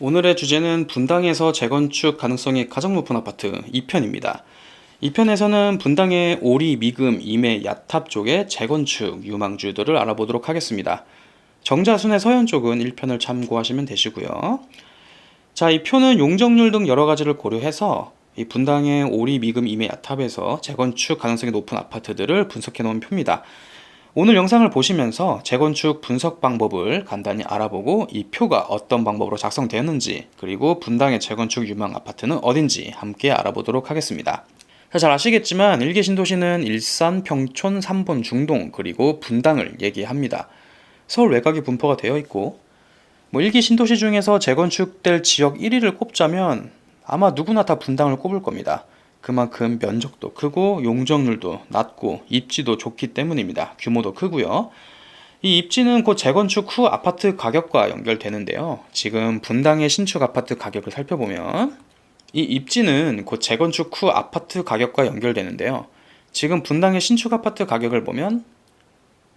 오늘의 주제는 분당에서 재건축 가능성이 가장 높은 아파트 2편입니다. 2편에서는 분당의 오리, 미금, 임해, 야탑 쪽의 재건축 유망주들을 알아보도록 하겠습니다. 정자순의 서현 쪽은 1편을 참고하시면 되시고요. 자, 이 표는 용적률 등 여러 가지를 고려해서 이 분당의 오리, 미금, 임해, 야탑에서 재건축 가능성이 높은 아파트들을 분석해 놓은 표입니다. 오늘 영상을 보시면서 재건축 분석 방법을 간단히 알아보고 이 표가 어떤 방법으로 작성되었는지, 그리고 분당의 재건축 유망 아파트는 어딘지 함께 알아보도록 하겠습니다. 잘 아시겠지만 일개 신도시는 일산, 평촌, 삼본, 중동, 그리고 분당을 얘기합니다. 서울 외곽이 분포가 되어 있고, 일기 신도시 중에서 재건축될 지역 1위를 꼽자면 아마 누구나 다 분당을 꼽을 겁니다. 그만큼 면적도 크고 용적률도 낮고 입지도 좋기 때문입니다. 규모도 크고요. 이 입지는 곧 재건축 후 아파트 가격과 연결되는데요. 지금 분당의 신축 아파트 가격을 살펴보면 이 입지는 곧 재건축 후 아파트 가격과 연결되는데요. 지금 분당의 신축 아파트 가격을 보면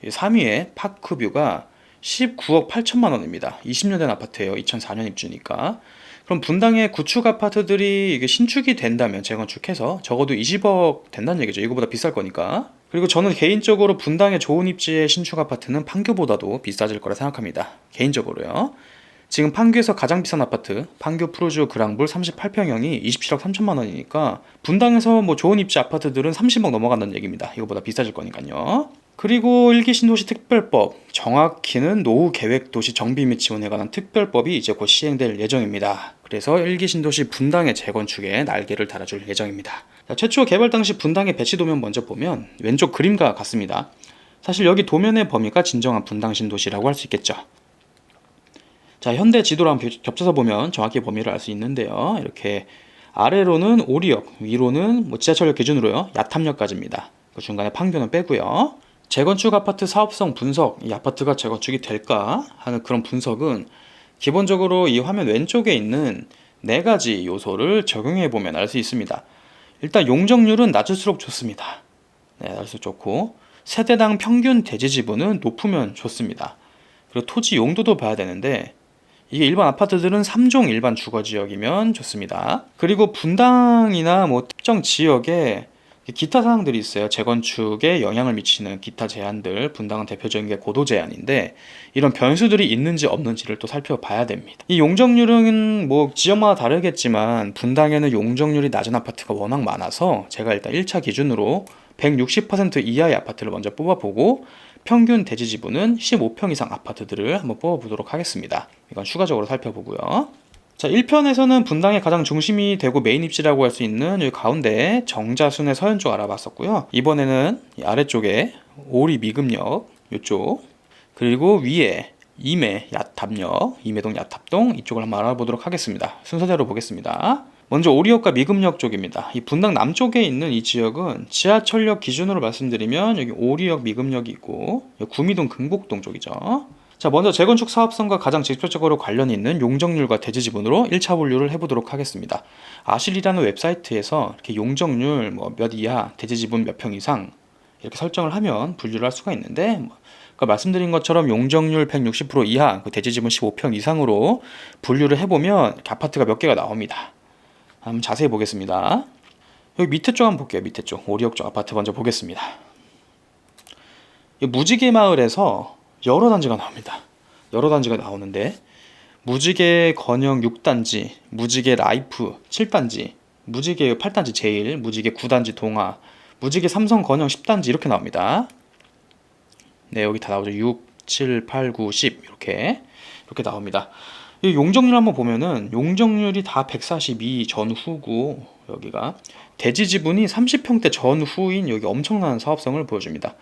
3위의 파크뷰가 19억 8천만 원입니다. 20년 된 아파트예요. 2004년 입주니까. 그럼 분당의 구축 아파트들이 이게 신축이 된다면 재건축해서 적어도 20억 된다는 얘기죠. 이거보다 비쌀 거니까. 그리고 저는 개인적으로 분당의 좋은 입지의 신축 아파트는 판교보다도 비싸질 거라 생각합니다. 개인적으로요. 지금 판교에서 가장 비싼 아파트 판교 프루지오 그랑블 38평형이 27억 3천만 원이니까 분당에서 좋은 입지 아파트들은 30억 넘어간다는 얘기입니다. 이거보다 비싸질 거니까요. 그리고 일기 신도시 특별법, 정확히는 노후 계획 도시 정비 및 지원에 관한 특별법이 이제 곧 시행될 예정입니다. 그래서 일기 신도시 분당의 재건축에 날개를 달아줄 예정입니다. 자, 최초 개발 당시 분당의 배치 도면 먼저 보면 왼쪽 그림과 같습니다. 사실 여기 도면의 범위가 진정한 분당 신도시라고 할 수 있겠죠. 자, 현대 지도랑 겹쳐서 보면 정확히 범위를 알 수 있는데요. 이렇게 아래로는 오리역, 위로는 지하철역 기준으로요, 야탐역까지입니다. 그 중간에 판교는 빼고요. 재건축 아파트 사업성 분석, 이 아파트가 재건축이 될까 하는 그런 분석은 기본적으로 이 화면 왼쪽에 있는 4가지 요소를 적용해 보면 알 수 있습니다. 일단 용적률은 낮을수록 좋습니다. 네, 낮을수록 좋고, 세대당 평균 대지 지분은 높으면 좋습니다. 그리고 토지 용도도 봐야 되는데, 이게 일반 아파트들은 3종 일반 주거지역이면 좋습니다. 그리고 분당이나 특정 지역에 기타 사항들이 있어요. 재건축에 영향을 미치는 기타 제한들, 분당은 대표적인 게 고도 제한인데 이런 변수들이 있는지 없는지를 또 살펴봐야 됩니다. 이 용적률은 지역마다 다르겠지만 분당에는 용적률이 낮은 아파트가 워낙 많아서 제가 일단 1차 기준으로 160% 이하의 아파트를 먼저 뽑아보고 평균 대지 지분은 15평 이상 아파트들을 한번 뽑아보도록 하겠습니다. 이건 추가적으로 살펴보고요. 자, 1편에서는 분당의 가장 중심이 되고 메인 입지라고 할 수 있는 여기 가운데 정자순의 서현 쪽 알아봤었고요. 이번에는 이 아래쪽에 오리 미금역 이쪽, 그리고 위에 임해 야탑역, 임해동 야탑동 이쪽을 한번 알아보도록 하겠습니다. 순서대로 보겠습니다. 먼저 오리역과 미금역 쪽입니다. 이 분당 남쪽에 있는 이 지역은 지하철역 기준으로 말씀드리면 여기 오리역 미금역이 있고 구미동 금곡동 쪽이죠. 자, 먼저 재건축 사업성과 가장 직접적으로 관련이 있는 용적률과 대지 지분으로 1차 분류를 해보도록 하겠습니다. 아실이라는 웹사이트에서 이렇게 용적률 몇 이하, 대지 지분 몇 평 이상 이렇게 설정을 하면 분류를 할 수가 있는데 말씀드린 것처럼 용적률 160% 이하, 대지 지분 15평 이상으로 분류를 해보면 이렇게 아파트가 몇 개가 나옵니다. 한번 자세히 보겠습니다. 여기 밑에 쪽 한번 볼게요. 밑에 쪽 오리역 쪽 아파트 먼저 보겠습니다. 무지개 마을에서 여러 단지가 나옵니다. 여러 단지가 나오는데 무지개 건영 6단지, 무지개 라이프 7단지, 무지개 8단지 제일, 무지개 9단지 동아, 무지개 삼성 건영 10단지 이렇게 나옵니다. 네, 여기 다 나오죠. 6, 7, 8, 9, 10 이렇게 나옵니다. 이 용적률 한번 보면은 용적률이 다 142 전후고 여기가 대지 지분이 30평대 전후인 여기 엄청난 사업성을 보여줍니다.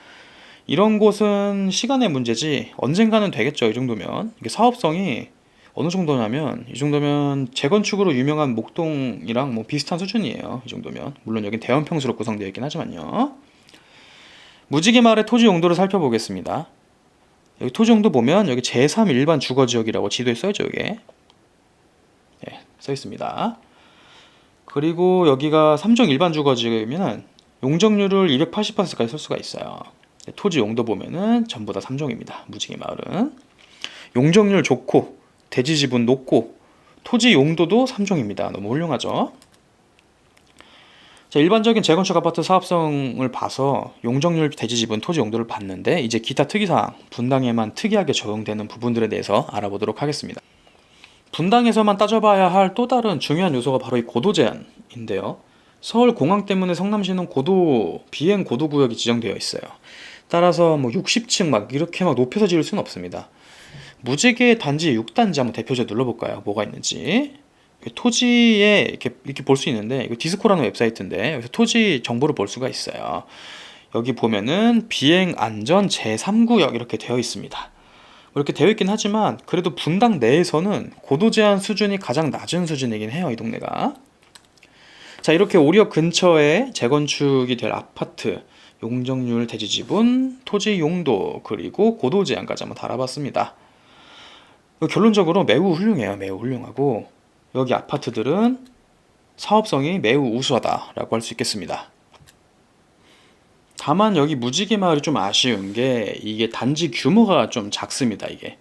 이런 곳은 시간의 문제지 언젠가는 되겠죠. 이 정도면 이게 사업성이 어느 정도냐면 이 정도면 재건축으로 유명한 목동이랑 비슷한 수준이에요. 이 정도면 물론 여긴 대원 평수로 구성되어 있긴 하지만요. 무지개 마을의 토지 용도를 살펴보겠습니다. 여기 토지 용도 보면 여기 제3 일반 주거지역이라고 지도에 써있죠. 이게 네, 써있습니다. 그리고 여기가 3종 일반 주거지역이면 용적률을 280%까지 쓸 수가 있어요. 토지 용도 보면은 전부 다 3종입니다. 무지개 마을은 용적률 좋고 대지 지분 높고 토지 용도도 3종입니다. 너무 훌륭하죠? 자, 일반적인 재건축 아파트 사업성을 봐서 용적률 대지지분 토지 용도를 봤는데 이제 기타 특이사항, 분당에만 특이하게 적용되는 부분들에 대해서 알아보도록 하겠습니다. 분당에서만 따져봐야 할 또 다른 중요한 요소가 바로 이 고도 제한인데요. 서울공항 때문에 성남시는 비행 고도 구역이 지정되어 있어요. 따라서 뭐 60층 막 이렇게 막 높여서 지을 수는 없습니다. 무지개 단지 6단지 한번 대표제 눌러볼까요? 뭐가 있는지. 토지에 이렇게 볼 수 있는데, 이거 디스코라는 웹사이트인데 여기서 토지 정보를 볼 수가 있어요. 여기 보면은 비행 안전 제3구역 이렇게 되어 있습니다. 이렇게 되어 있긴 하지만 그래도 분당 내에서는 고도 제한 수준이 가장 낮은 수준이긴 해요, 이 동네가. 자, 이렇게 오리역 근처에 재건축이 될 아파트 용적률, 대지지분, 토지 용도, 그리고 고도 제한까지 한번 달아봤습니다. 결론적으로 매우 훌륭해요. 매우 훌륭하고 여기 아파트들은 사업성이 매우 우수하다라고 할 수 있겠습니다. 다만 여기 무지개 마을이 좀 아쉬운 게 이게 단지 규모가 좀 작습니다. 이게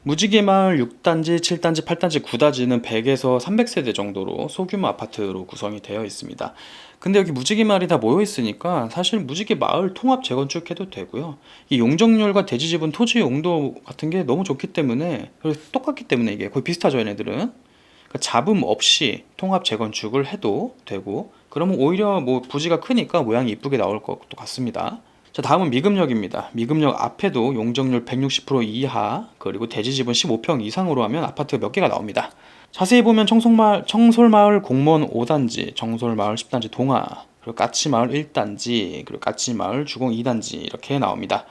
무지개 마을 6단지, 7단지, 8단지, 9단지는 100에서 300세대 정도로 소규모 아파트로 구성이 되어 있습니다. 근데 여기 무지개 마을이 다 모여 있으니까 사실 무지개 마을 통합 재건축해도 되고요. 이 용적률과 대지지분 토지 용도 같은 게 너무 좋기 때문에, 그리고 똑같기 때문에 이게 거의 비슷하죠, 얘네들은. 그러니까 잡음 없이 통합 재건축을 해도 되고, 그러면 오히려 뭐 부지가 크니까 모양이 이쁘게 나올 것도 같습니다. 자, 다음은 미금역입니다. 미금역 앞에도 용적률 160% 이하, 그리고 대지지분 15평 이상으로 하면 아파트가 몇 개가 나옵니다. 자세히 보면 청솔마을 공무원 5단지, 정솔마을 10단지 동아, 그리고 까치마을 1단지, 그리고 까치마을 주공 2단지 이렇게 나옵니다.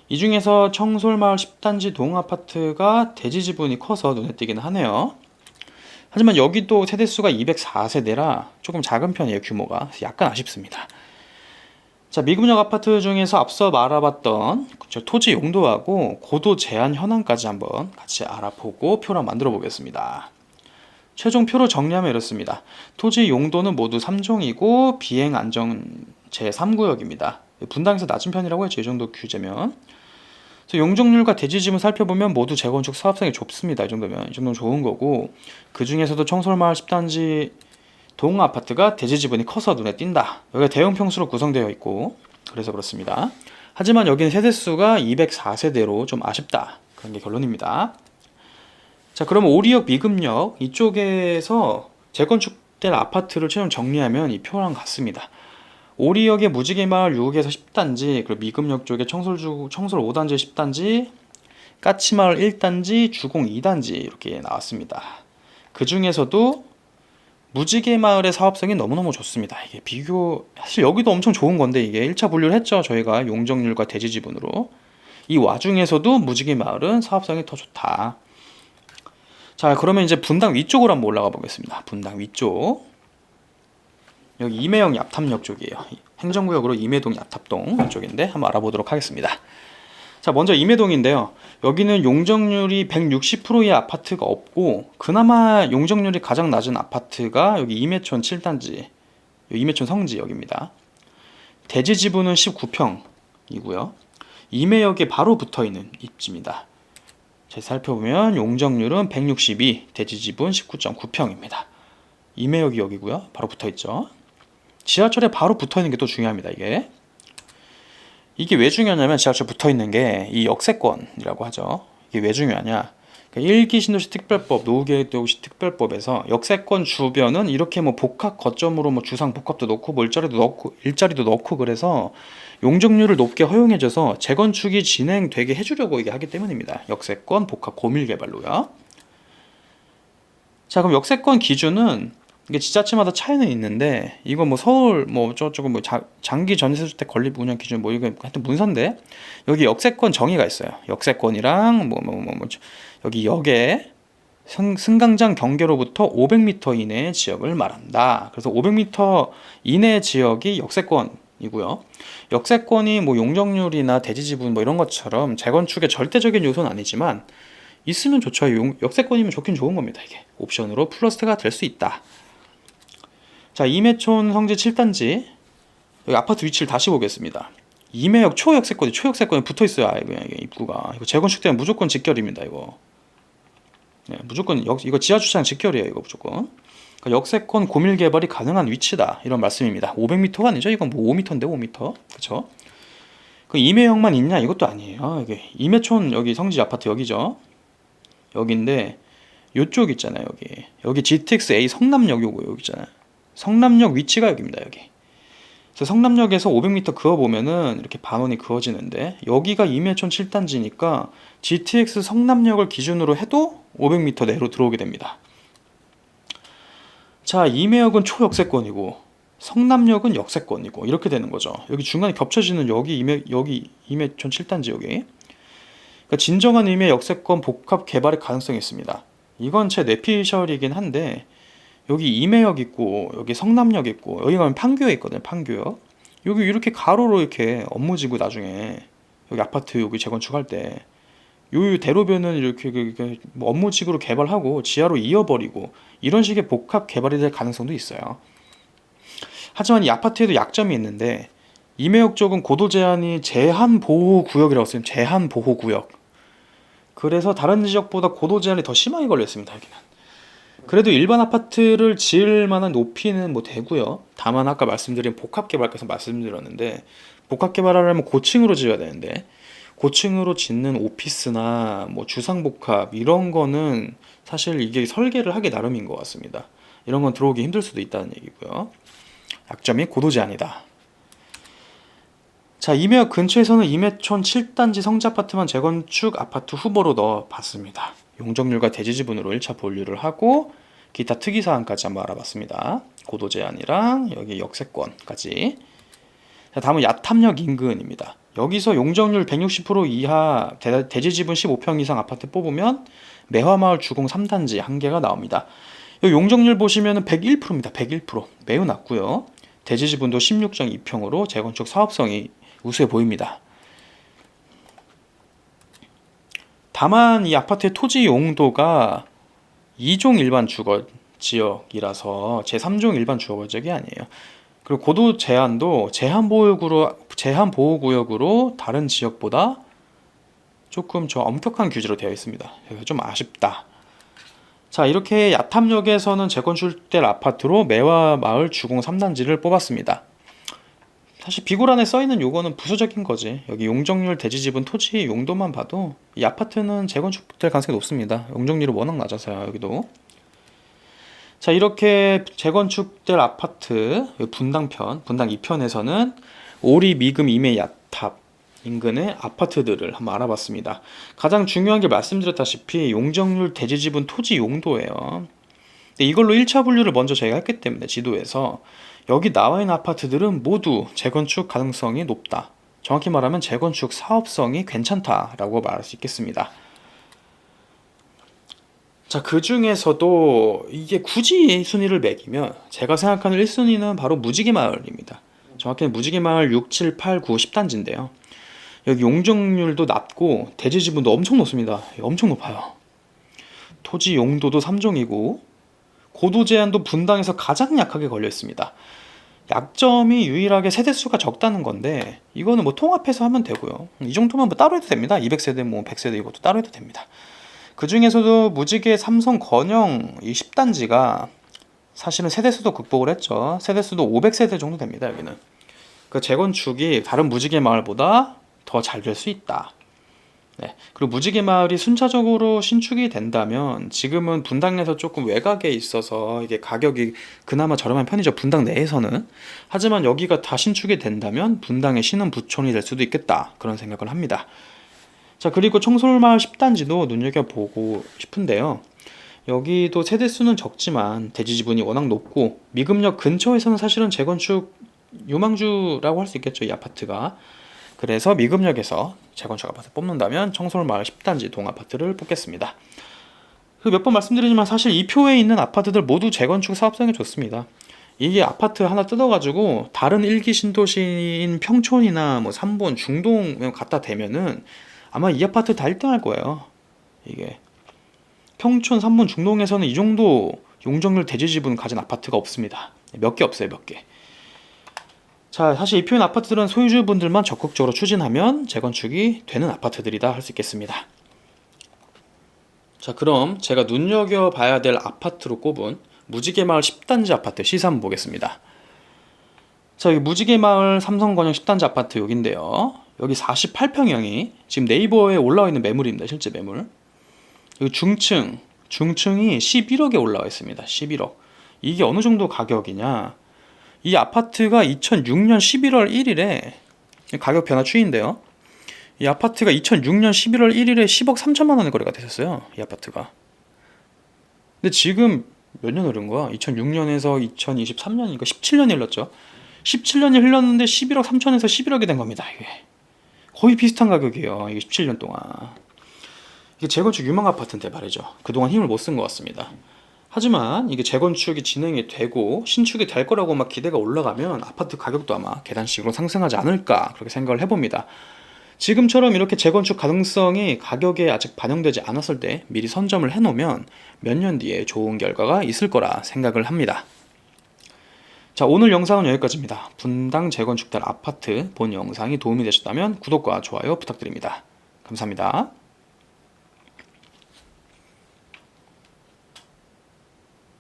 이 중에서 청솔마을 10단지 동아 아파트가 대지지분이 커서 눈에 띄긴 하네요. 하지만 여기도 세대수가 204세대라 조금 작은 편이에요, 규모가. 약간 아쉽습니다. 자, 미금역 아파트 중에서 앞서 알아봤던 토지 용도하고 고도 제한 현황까지 한번 같이 알아보고 표를 만들어 보겠습니다. 최종 표로 정리하면 이렇습니다. 토지 용도는 모두 3종이고 비행 안전 제3구역입니다. 분당에서 낮은 편이라고 했죠, 이 정도 규제면. 용적률과 대지지분 살펴보면 모두 재건축 사업성이 좁습니다. 이 정도면 좋은 거고, 그 중에서도 청솔마을 10단지 동 아파트가 대지지분이 커서 눈에 띈다. 여기가 대형 평수로 구성되어 있고 그래서 그렇습니다. 하지만 여기는 세대수가 204세대로 좀 아쉽다. 그런 게 결론입니다. 자, 그럼 오리역, 미금역 이쪽에서 재건축된 아파트를 최종 정리하면 이 표랑 같습니다. 오리역의 무지개마을 6에서 10단지, 그리고 미금역 쪽에 청솔 5단지, 10단지, 까치마을 1단지, 주공 2단지 이렇게 나왔습니다. 그 중에서도 무지개 마을의 사업성이 너무너무 좋습니다. 이게 사실 여기도 엄청 좋은 건데 이게 1차 분류를 했죠. 저희가 용적률과 대지지분으로. 이 와중에서도 무지개 마을은 사업성이 더 좋다. 자, 그러면 이제 분당 위쪽으로 한번 올라가 보겠습니다. 분당 위쪽. 여기 임해역 야탑역 쪽이에요. 행정구역으로 임해동 야탑동 이쪽인데 한번 알아보도록 하겠습니다. 자, 먼저 임해동인데요. 여기는 용적률이 160%의 아파트가 없고 그나마 용적률이 가장 낮은 아파트가 여기 임해촌 7단지, 임해촌 성지역입니다. 대지지분은 19평이고요. 임해역에 바로 붙어있는 입지입니다. 자, 살펴보면 용적률은 162, 대지지분 19.9평입니다. 임해역이 여기고요. 바로 붙어있죠. 지하철에 바로 붙어있는 게 또 중요합니다. 이게 왜 중요하냐면 지하철 붙어있는 게 이 역세권이라고 하죠. 이게 왜 중요하냐? 그러니까 1기 신도시 특별법, 노후계획도시 특별법에서 역세권 주변은 이렇게 뭐 복합 거점으로 뭐 주상 복합도 넣고 뭐 일자리도 넣고 그래서 용적률을 높게 허용해줘서 재건축이 진행되게 해주려고 이게 하기 때문입니다. 역세권 복합 고밀 개발로요. 자, 그럼 역세권 기준은 이게 지자체마다 차이는 있는데 이거 뭐 서울 뭐 저쪽은 뭐 장기 전세주택 건립 운영 기준 뭐 이거 하여튼 문서인데 여기 역세권 정의가 있어요. 역세권이랑 여기 역의 승강장 경계로부터 500m 이내의 지역을 말한다. 그래서 500m 이내 지역이 역세권이고요. 역세권이 뭐 용적률이나 대지지분 뭐 이런 것처럼 재건축의 절대적인 요소는 아니지만 있으면 좋죠. 역세권이면 좋긴 좋은 겁니다. 이게 옵션으로 플러스가 될 수 있다. 자, 임해촌 성지 7단지 여기 아파트 위치를 다시 보겠습니다. 임해역 초역세권이 붙어있어요. 아예 그냥 이게 입구가 이거 재건축되면 무조건 직결입니다. 이거 네, 무조건 이거 지하주차장 직결이에요. 이거 무조건. 그러니까 역세권 고밀 개발이 가능한 위치다 이런 말씀입니다. 500m가 아니죠? 이건 뭐 5m인데 5m, 그렇죠? 그 임해역만 있냐? 이것도 아니에요. 이게 임해촌 여기 성지 아파트 여기죠. 여기인데 요쪽 있잖아요. 여기 GTX-A 성남역 요거 여기 있잖아요. 성남역 위치가 여기입니다. 여기. 그래서 성남역에서 500m 그어 보면은 이렇게 반원이 그어지는데 여기가 임해촌 7단지니까 GTX 성남역을 기준으로 해도 500m 내로 들어오게 됩니다. 자, 임해역은 초역세권이고 성남역은 역세권이고 이렇게 되는 거죠. 여기 중간에 겹쳐지는 여기 임해촌 7단지 여기. 그러니까 진정한 의미의 역세권 복합 개발의 가능성이 있습니다. 이건 제 뇌피셜이긴 한데 여기 임해역 있고 여기 성남역 있고 여기 가면 판교에 있거든요. 판교역. 여기 이렇게 가로로 이렇게 업무지구 나중에 여기 아파트 여기 재건축할 때 요 대로변은 이렇게 뭐 업무지구로 개발하고 지하로 이어버리고 이런 식의 복합 개발이 될 가능성도 있어요. 하지만 이 아파트에도 약점이 있는데 임해역 쪽은 고도 제한이 제한보호구역이라고 써요. 제한보호구역. 그래서 다른 지역보다 고도 제한이 더 심하게 걸렸습니다. 여기는. 그래도 일반 아파트를 지을 만한 높이는 뭐 되고요. 다만 아까 말씀드린 복합개발께서 말씀드렸는데 복합개발하려면 고층으로 지어야 되는데 고층으로 짓는 오피스나 뭐 주상복합 이런 거는 사실 이게 설계를 하기 나름인 것 같습니다. 이런 건 들어오기 힘들 수도 있다는 얘기고요. 약점이 고도 제한이다. 자, 임해역 근처에서는 임해촌 7단지 성지아파트만 재건축 아파트 후보로 넣어봤습니다. 용적률과 대지 지분으로 1차 분류를 하고 기타 특이사항까지 한번 알아봤습니다. 고도 제한이랑 여기 역세권까지. 자, 다음은 야탐역 인근입니다. 여기서 용적률 160% 이하 대지 지분 15평 이상 아파트 뽑으면 매화마을 주공 3단지 한 개가 나옵니다. 여기 용적률 보시면 101%입니다. 101%. 매우 낮고요. 대지 지분도 16.2평으로 재건축 사업성이 우수해 보입니다. 다만 이 아파트의 토지 용도가 2종 일반 주거 지역이라서 제3종 일반 주거 지역이 아니에요. 그리고 고도 제한도 제한보호구역으로 다른 지역보다 조금 저 엄격한 규제로 되어 있습니다. 그래서 좀 아쉽다. 자, 이렇게 야탐역에서는 재건축될 아파트로 매화마을 주공 3단지를 뽑았습니다. 사실 비고란에 써있는 요거는 부수적인 거지. 여기 용적률 대지 지분 토지 용도만 봐도 이 아파트는 재건축될 가능성이 높습니다. 용적률이 워낙 낮아서요. 여기도. 자, 이렇게 재건축될 아파트 분당편, 분당 2편에서는 오리 미금 임해 야탑 인근의 아파트들을 한번 알아봤습니다. 가장 중요한 게 말씀드렸다시피 용적률 대지 지분 토지 용도예요. 이걸로 1차 분류를 먼저 저희가 했기 때문에 지도에서 여기 나와 있는 아파트들은 모두 재건축 가능성이 높다. 정확히 말하면 재건축 사업성이 괜찮다라고 말할 수 있겠습니다. 자, 그 중에서도 이게 굳이 순위를 매기면 제가 생각하는 1순위는 바로 무지개 마을입니다. 정확히는 무지개 마을 6, 7, 8, 9, 10단지인데요. 여기 용적률도 낮고 대지 지분도 엄청 높습니다. 엄청 높아요. 토지 용도도 3종이고 고도 제한도 분당에서 가장 약하게 걸려 있습니다. 약점이 유일하게 세대수가 적다는 건데 이거는 뭐 통합해서 하면 되고요. 이 정도면 뭐 따로 해도 됩니다. 200세대 뭐 100세대 이것도 따로 해도 됩니다. 그 중에서도 무지개 삼성 건영 이 10단지가 사실은 세대수도 극복을 했죠. 세대수도 500세대 정도 됩니다. 여기는. 그 재건축이 다른 무지개 마을보다 더 잘 될 수 있다. 네. 그리고 무지개 마을이 순차적으로 신축이 된다면 지금은 분당에서 조금 외곽에 있어서 이게 가격이 그나마 저렴한 편이죠. 분당 내에서는. 하지만 여기가 다 신축이 된다면 분당의 신흥 부촌이 될 수도 있겠다. 그런 생각을 합니다. 자, 그리고 청솔마을 10단지도 눈여겨보고 싶은데요. 여기도 세대수는 적지만 대지 지분이 워낙 높고 미금역 근처에서는 사실은 재건축 유망주라고 할 수 있겠죠. 이 아파트가. 그래서 미금역에서 재건축 아파트 뽑는다면 청솔마을 10단지 동아파트를 뽑겠습니다. 몇 번 말씀드리지만 사실 이 표에 있는 아파트들 모두 재건축 사업성이 좋습니다. 이게 아파트 하나 뜯어가지고 다른 1기 신도시인 평촌이나 뭐 삼본, 중동 갖다 대면은 아마 이 아파트 다 1등 할 거예요. 이게 평촌, 삼본, 중동에서는 이 정도 용적률 대지 지분 가진 아파트가 없습니다. 몇 개 없어요, 몇 개. 자, 사실 이 표현 아파트들은 소유주분들만 적극적으로 추진하면 재건축이 되는 아파트들이다 할 수 있겠습니다. 자, 그럼 제가 눈여겨봐야 될 아파트로 꼽은 무지개마을 10단지 아파트 시세 한번 보겠습니다. 자, 여기 무지개마을 삼성건영 10단지 아파트 여기인데요. 여기 48평형이 지금 네이버에 올라와 있는 매물입니다. 실제 매물. 여기 중층이 11억에 올라와 있습니다. 11억. 이게 어느 정도 가격이냐? 이 아파트가 2006년 11월 1일에 가격 변화 추이인데요. 이 아파트가 2006년 11월 1일에 10억 3천만 원에 거래가 됐었어요. 이 아파트가. 근데 지금 몇 년 흐른 거야? 2006년에서 2023년이니까 17년이 흘렀죠. 17년이 흘렀는데 11억 3천에서 11억이 된 겁니다. 이게 거의 비슷한 가격이에요. 이게 17년 동안. 이게 재건축 유망 아파트인데 말이죠. 그동안 힘을 못 쓴 것 같습니다. 하지만 이게 재건축이 진행이 되고 신축이 될 거라고 막 기대가 올라가면 아파트 가격도 아마 계단식으로 상승하지 않을까 그렇게 생각을 해봅니다. 지금처럼 이렇게 재건축 가능성이 가격에 아직 반영되지 않았을 때 미리 선점을 해놓으면 몇 년 뒤에 좋은 결과가 있을 거라 생각을 합니다. 자, 오늘 영상은 여기까지입니다. 분당 재건축될 아파트 본 영상이 도움이 되셨다면 구독과 좋아요 부탁드립니다. 감사합니다.